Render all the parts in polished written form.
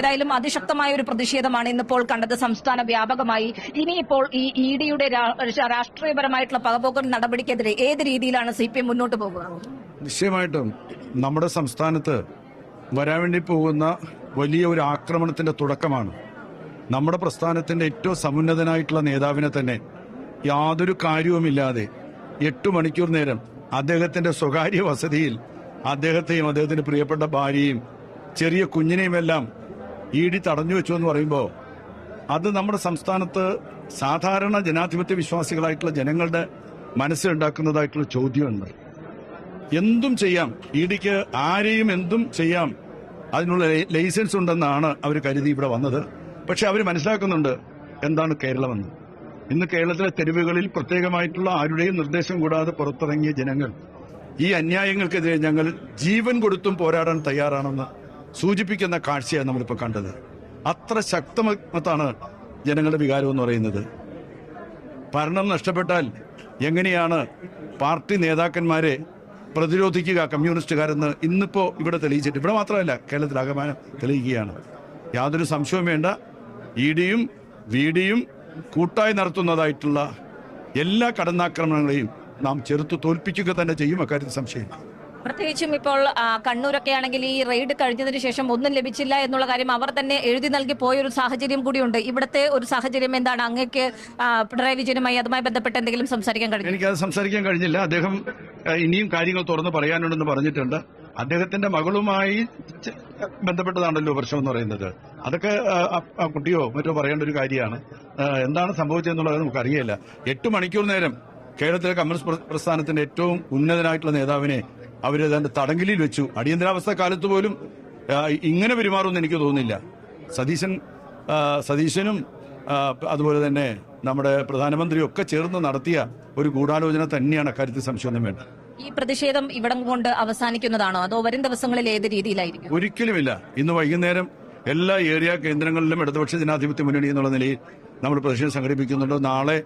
ഏതായാലും അതിശക്തമായ ഒരു പ്രതിഷേധമാണ് ഇന്നിപ്പോൾ കണ്ടത് സംസ്ഥാന വ്യാപകമായി. ഇനിയിപ്പോൾ ഈ ഇഡിയുടെ രാഷ്ട്രീയപരമായിട്ടുള്ള പകപോക്കൽ നടപടിക്കെതിരെ ഏത് രീതിയിലാണ് CPM മുന്നോട്ട് പോകുക? നിശ്ചയമായിട്ടും നമ്മുടെ സംസ്ഥാനത്ത് വരാൻ വേണ്ടി പോകുന്ന വലിയ ഒരു ആക്രമണത്തിന്റെ തുടക്കമാണ്. നമ്മുടെ പ്രസ്ഥാനത്തിന്റെ ഏറ്റവും സമുന്നതനായിട്ടുള്ള നേതാവിനെ തന്നെ യാതൊരു കാര്യവുമില്ലാതെ 8 മണിക്കൂർ നേരം അദ്ദേഹത്തിന്റെ സ്വകാര്യ വസതിയിൽ അദ്ദേഹത്തെയും അദ്ദേഹത്തിന്റെ പ്രിയപ്പെട്ട ഭാര്യയും ചെറിയ കുഞ്ഞിനെയുമെല്ലാം ഇഡി തടഞ്ഞു വെച്ചു എന്ന് പറയുമ്പോൾ അത് നമ്മുടെ സംസ്ഥാനത്ത് സാധാരണ ജനാധിപത്യ വിശ്വാസികളായിട്ടുള്ള ജനങ്ങളുടെ മനസ്സിലുണ്ടാക്കുന്നതായിട്ടുള്ള ചോദ്യമുണ്ട്. എന്തും ചെയ്യാം, ഇഡിക്ക് ആരെയും എന്തും ചെയ്യാം, അതിനുള്ള ലൈസൻസ് ഉണ്ടെന്നാണ് അവർ കരുതി ഇവിടെ വന്നത്. പക്ഷെ അവർ മനസ്സിലാക്കുന്നുണ്ട് എന്താണ് കേരളമെന്ന്. ഇന്ന് കേരളത്തിലെ തെരുവുകളിൽ പ്രത്യേകമായിട്ടുള്ള ആരുടെയും നിർദ്ദേശം കൂടാതെ പുറത്തിറങ്ങിയ ജനങ്ങൾ ഈ അന്യായങ്ങൾക്കെതിരെ ഞങ്ങൾ ജീവൻ കൊടുത്തും പോരാടാൻ തയ്യാറാണെന്ന് സൂചിപ്പിക്കുന്ന കാഴ്ചയാണ് നമ്മളിപ്പോൾ കണ്ടത്. അത്ര ശക്തമാണ് ജനങ്ങളുടെ വികാരം എന്ന് പറയുന്നത്. ഭരണം നഷ്ടപ്പെട്ടാൽ എങ്ങനെയാണ് പാർട്ടി നേതാക്കന്മാരെ പ്രതിരോധിക്കുക കമ്മ്യൂണിസ്റ്റുകാരെന്ന് ഇന്നിപ്പോ ഇവിടെ തെളിയിച്ചിട്ട്, ഇവിടെ മാത്രമല്ല കേരളത്തിലാകമാനം തെളിയിക്കുകയാണ്. യാതൊരു സംശയവും വേണ്ട, ഇഡിയും വിഡിയും കൂട്ടായി നടത്തുന്നതായിട്ടുള്ള എല്ലാ കടന്നാക്രമണങ്ങളെയും നാം ചെറുത്തു തോൽപ്പിക്കുക തന്നെ ചെയ്യും. അക്കാര്യത്തിൽ സംശയമില്ല. പ്രത്യേകിച്ചും ഇപ്പോൾ കണ്ണൂരൊക്കെ ആണെങ്കിൽ ഈ റെയ്ഡ് കഴിഞ്ഞതിന് ശേഷം ഒന്നും ലഭിച്ചില്ല എന്നുള്ള കാര്യം അവർ തന്നെ എഴുതി നൽകി പോയൊരു സാഹചര്യം കൂടിയുണ്ട്. ഇവിടുത്തെ ഒരു സാഹചര്യം എന്താണ്? അങ്ങേക്ക് പിണറായി വിജയനുമായി അതുമായി ബന്ധപ്പെട്ട് എന്തെങ്കിലും സംസാരിക്കാൻ കഴിഞ്ഞു? എനിക്കത് സംസാരിക്കാൻ കഴിഞ്ഞില്ല. അദ്ദേഹം ഇനിയും കാര്യങ്ങൾ തുറന്ന് പറയാനുണ്ടെന്ന് പറഞ്ഞിട്ടുണ്ട്. അദ്ദേഹത്തിന്റെ മകളുമായി ബന്ധപ്പെട്ടതാണല്ലോ പ്രശ്നം എന്ന് പറയുന്നത്. അതൊക്കെ ആ കുട്ടിയോ മറ്റോ പറയേണ്ട ഒരു കാര്യമാണ്. എന്താണ് സംഭവിച്ചതെന്നുള്ളത് നമുക്കറിയില്ല. 8 മണിക്കൂർ നേരം കേരളത്തിലെ കമ്മ്യൂണിസ്റ്റ് പ്രസ്ഥാനത്തിന്റെ ഏറ്റവും ഉന്നതനായിട്ടുള്ള നേതാവിനെ അവര് അതിന്റെ തടങ്കലിൽ വെച്ചു. അടിയന്തരാവസ്ഥ കാലത്ത് പോലും ഇങ്ങനെ പെരുമാറുമെന്ന് എനിക്ക് തോന്നുന്നില്ല. സതീശനും അതുപോലെ തന്നെ നമ്മുടെ പ്രധാനമന്ത്രിയും ഒക്കെ ചേർന്ന് നടത്തിയ ഒരു ഗൂഢാലോചന തന്നെയാണ് അക്കാര്യത്തിൽ സംശയമൊന്നും വേണ്ട. ഈ പ്രതിഷേധം ഇവിടം കൊണ്ട് അവസാനിക്കുന്നതാണോ അതോ വരും ദിവസങ്ങളിൽ ഏത് രീതിയിലായിരിക്കും? ഒരിക്കലുമില്ല. ഇന്ന് വൈകുന്നേരം എല്ലാ ഏരിയ കേന്ദ്രങ്ങളിലും ഇടതുപക്ഷ ജനാധിപത്യ മുന്നണി എന്നുള്ള നിലയിൽ നമ്മൾ പ്രതിഷേധം സംഘടിപ്പിക്കുന്നുണ്ട്. നാളെ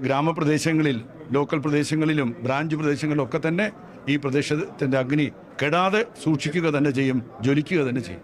ഗ്രാമപ്രദേശങ്ങളിൽ, ലോക്കൽ പ്രദേശങ്ങളിലും ബ്രാഞ്ച് പ്രദേശങ്ങളിലും ഒക്കെ തന്നെ ഈ പ്രദേശത്തിന്റെ അഗ്നി കെടാതെ സൂക്ഷിക്കുക തന്നെ ചെയ്യും, ജ്വലിക്കുക തന്നെ ചെയ്യും.